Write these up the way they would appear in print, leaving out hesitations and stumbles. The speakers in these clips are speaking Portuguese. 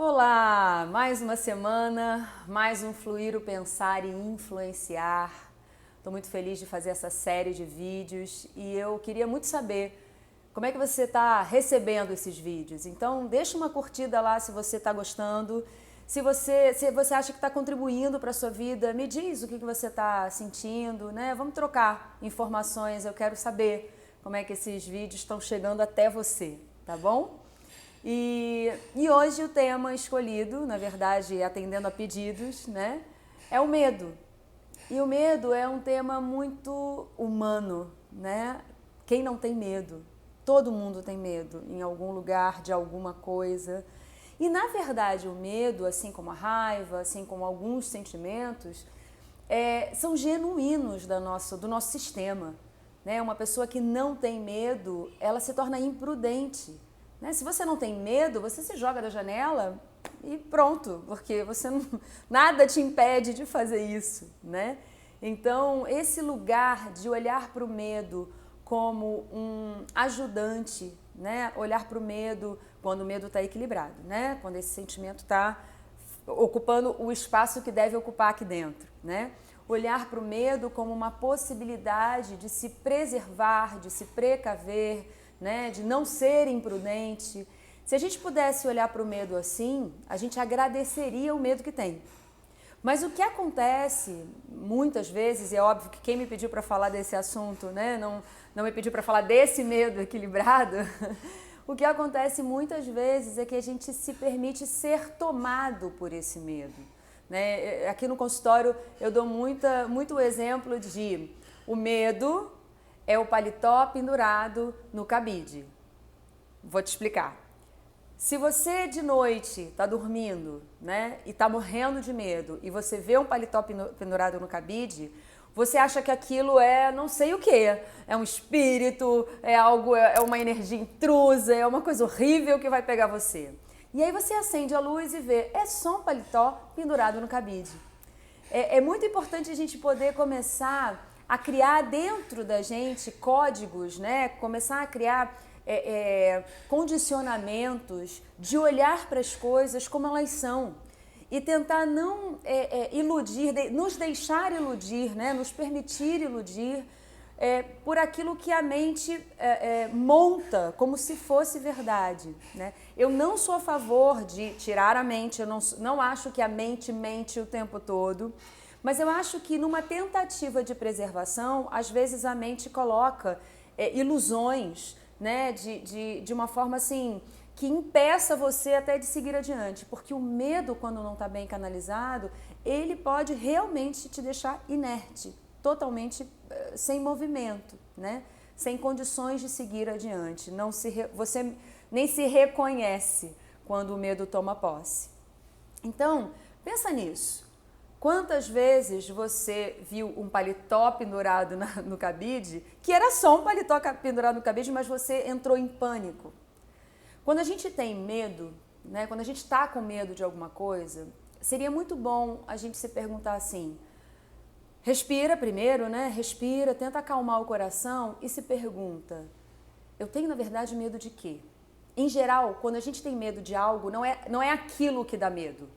Olá, mais uma semana, mais um Fluir o Pensar e Influenciar. Estou muito feliz de fazer essa série de vídeos e eu queria muito saber como é que você está recebendo esses vídeos. Então deixa uma curtida lá se você está gostando, se você acha que está contribuindo para a sua vida, me diz o que você está sentindo, né? Vamos trocar informações, eu quero saber como é que esses vídeos estão chegando até você, tá bom? E hoje o tema escolhido, na verdade, atendendo a pedidos, né, é o medo. E o medo é um tema muito humano, né? Quem não tem medo? Todo mundo tem medo em algum lugar, de alguma coisa. E na verdade o medo, assim como a raiva, assim como alguns sentimentos, são genuínos do nosso sistema. Né? Uma pessoa que não tem medo, ela se torna imprudente. Né? Se você não tem medo, você se joga da janela e pronto, porque nada te impede de fazer isso, né? Então, esse lugar de olhar para o medo como um ajudante, né? Olhar para o medo quando o medo está equilibrado, né? Quando esse sentimento está ocupando o espaço que deve ocupar aqui dentro, né? Olhar para o medo como uma possibilidade de se preservar, de se precaver, né, de não ser imprudente. Se a gente pudesse olhar para o medo assim, a gente agradeceria o medo que tem. Mas o que acontece muitas vezes, e é óbvio que quem me pediu para falar desse assunto, né, não me pediu para falar desse medo equilibrado, o que acontece muitas vezes é que a gente se permite ser tomado por esse medo. Né? Aqui no consultório eu dou muito exemplo de o medo é o paletó pendurado no cabide. Vou te explicar. Se você de noite está dormindo, né, e está morrendo de medo, e você vê um paletó pendurado no cabide, você acha que aquilo é não sei o que, é um espírito, é uma energia intrusa, é uma coisa horrível que vai pegar você. E aí você acende a luz e vê, é só um paletó pendurado no cabide. É muito importante a gente poder começar a criar dentro da gente códigos, né? Começar a criar condicionamentos de olhar para as coisas como elas são e tentar não iludir, nos deixar iludir, né? Nos permitir iludir por aquilo que a mente monta como se fosse verdade. Né? Eu não sou a favor de tirar a mente, eu não acho que a mente mente o tempo todo, mas eu acho que numa tentativa de preservação, às vezes a mente coloca ilusões, né, de uma forma assim que impeça você até de seguir adiante, porque o medo, quando não está bem canalizado, ele pode realmente te deixar inerte, totalmente sem movimento, né? Sem condições de seguir adiante. Você nem se reconhece quando o medo toma posse. Então, pensa nisso. Quantas vezes você viu um paletó pendurado no cabide, que era só um paletó pendurado no cabide, mas você entrou em pânico? Quando a gente tem medo, né, quando a gente está com medo de alguma coisa, seria muito bom a gente se perguntar assim, respira primeiro, né? Respira, tenta acalmar o coração e se pergunta, eu tenho na verdade medo de quê? Em geral, quando a gente tem medo de algo, não é aquilo que dá medo.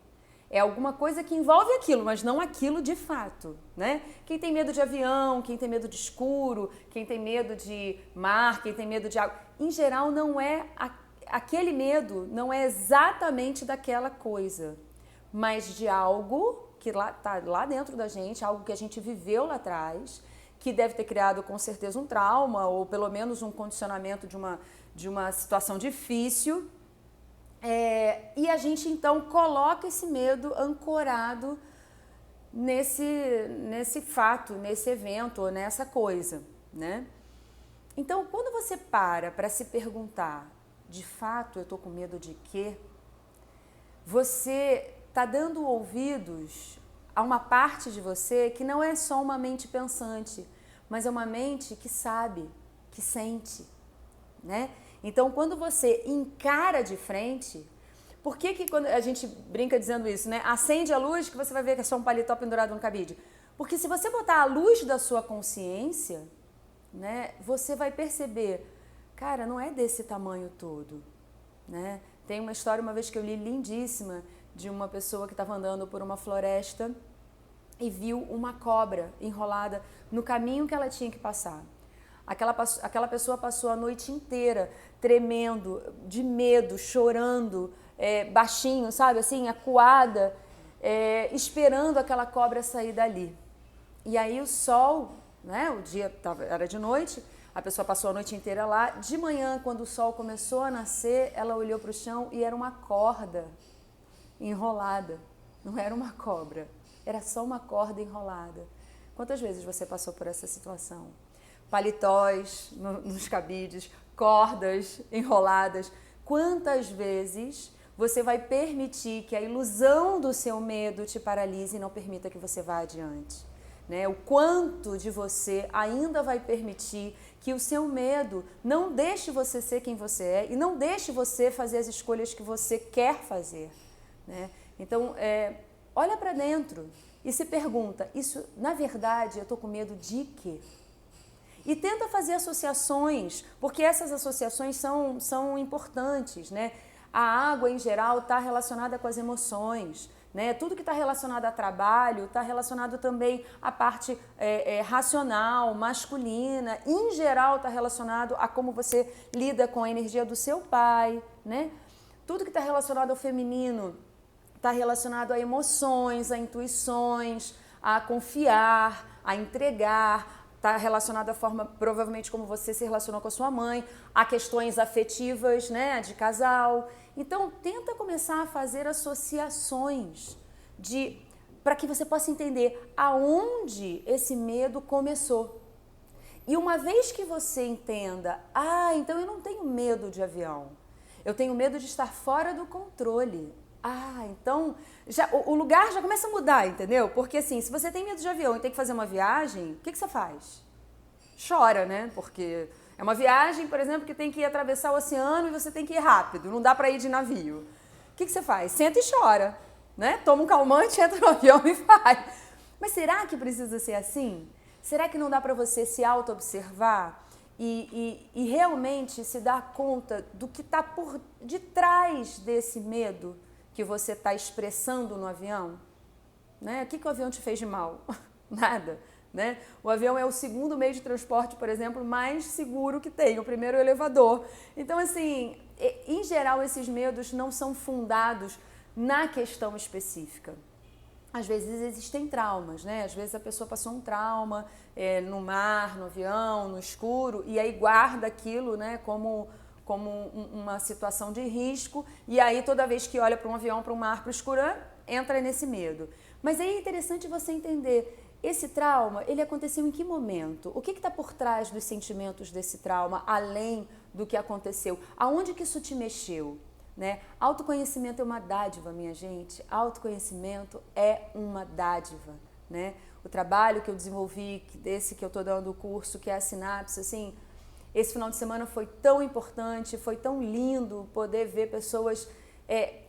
É alguma coisa que envolve aquilo, mas não aquilo de fato, né? Quem tem medo de avião, quem tem medo de escuro, quem tem medo de mar, quem tem medo de água, em geral não é aquele medo, não é exatamente daquela coisa, mas de algo que está lá dentro da gente, algo que a gente viveu lá atrás, que deve ter criado com certeza um trauma ou pelo menos um condicionamento de uma situação difícil. E a gente então coloca esse medo ancorado nesse fato, nesse evento ou nessa coisa, né? Então, quando você para se perguntar, de fato eu estou com medo de quê? Você está dando ouvidos a uma parte de você que não é só uma mente pensante, mas é uma mente que sabe, que sente, né? Então, quando você encara de frente, por que quando a gente brinca dizendo isso, né? Acende a luz que você vai ver que é só um paletó pendurado no cabide. Porque se você botar a luz da sua consciência, né, você vai perceber, cara, não é desse tamanho todo, né? Tem uma história, uma vez que eu li, lindíssima, de uma pessoa que estava andando por uma floresta e viu uma cobra enrolada no caminho que ela tinha que passar. Aquela pessoa passou a noite inteira tremendo, de medo, chorando, baixinho, sabe, assim, acuada, esperando aquela cobra sair dali. E aí o sol, né, o dia era de noite, a pessoa passou a noite inteira lá. De manhã, quando o sol começou a nascer, ela olhou para o chão e era uma corda enrolada. Não era uma cobra, era só uma corda enrolada. Quantas vezes você passou por essa situação? Paletós nos cabides, cordas enroladas. Quantas vezes você vai permitir que a ilusão do seu medo te paralise e não permita que você vá adiante? Né? O quanto de você ainda vai permitir que o seu medo não deixe você ser quem você é e não deixe você fazer as escolhas que você quer fazer, né? Então, olha para dentro e se pergunta, isso, na verdade, eu estou com medo de quê? E tenta fazer associações, porque essas associações são importantes, né? A água, em geral, está relacionada com as emoções, né? Tudo que está relacionado a trabalho está relacionado também à parte racional, masculina. Em geral, está relacionado a como você lida com a energia do seu pai, né? Tudo que está relacionado ao feminino está relacionado a emoções, a intuições, a confiar, a entregar. Está relacionado à forma, provavelmente, como você se relacionou com a sua mãe, a questões afetivas, né, de casal. Então, tenta começar a fazer associações para que você possa entender aonde esse medo começou. E uma vez que você entenda, então eu não tenho medo de avião, eu tenho medo de estar fora do controle. Então o lugar já começa a mudar, entendeu? Porque assim, se você tem medo de avião e tem que fazer uma viagem, o que você faz? Chora, né? Porque é uma viagem, por exemplo, que tem que atravessar o oceano e você tem que ir rápido, não dá para ir de navio. O que você faz? Senta e chora, né? Toma um calmante, entra no avião e vai. Mas será que precisa ser assim? Será que não dá para você se auto-observar e realmente se dar conta do que está por detrás desse medo que você está expressando no avião? Né? O que o avião te fez de mal? Nada. Né? O avião é o segundo meio de transporte, por exemplo, mais seguro que tem. O primeiro é o elevador. Então, assim, em geral, esses medos não são fundados na questão específica. Às vezes existem traumas, né? Às vezes a pessoa passou um trauma no mar, no avião, no escuro, e aí guarda aquilo, né, como uma situação de risco, e aí toda vez que olha para um avião, para um mar, para o escuro, entra nesse medo. Mas aí é interessante você entender, esse trauma, ele aconteceu em que momento? O que está por trás dos sentimentos desse trauma, além do que aconteceu? Aonde que isso te mexeu? Né? Autoconhecimento é uma dádiva, minha gente. Autoconhecimento é uma dádiva, né? O trabalho que eu desenvolvi, desse que eu estou dando o curso, que é a Sinapse, assim, esse final de semana foi tão importante, foi tão lindo poder ver pessoas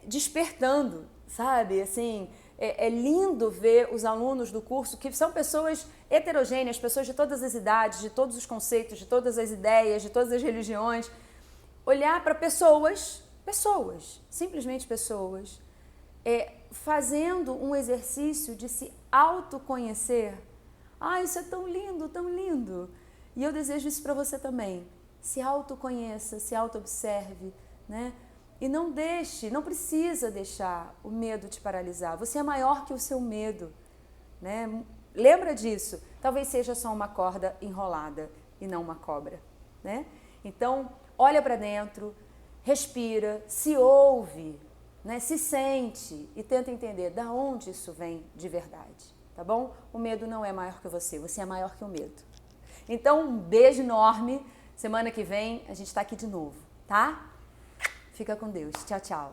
despertando, sabe? Assim, é lindo ver os alunos do curso, que são pessoas heterogêneas, pessoas de todas as idades, de todos os conceitos, de todas as ideias, de todas as religiões, olhar para pessoas, simplesmente pessoas, fazendo um exercício de se autoconhecer. Isso é tão lindo, tão lindo. E eu desejo isso para você também. Se autoconheça, se auto-observe, né? E não precisa deixar o medo te paralisar. Você é maior que o seu medo, né? Lembra disso. Talvez seja só uma corda enrolada e não uma cobra, né? Então, olha para dentro, respira, se ouve, né? Se sente e tenta entender de onde isso vem de verdade, tá bom? O medo não é maior que você é maior que o medo. Então, um beijo enorme. Semana que vem a gente está aqui de novo, tá? Fica com Deus. Tchau, tchau.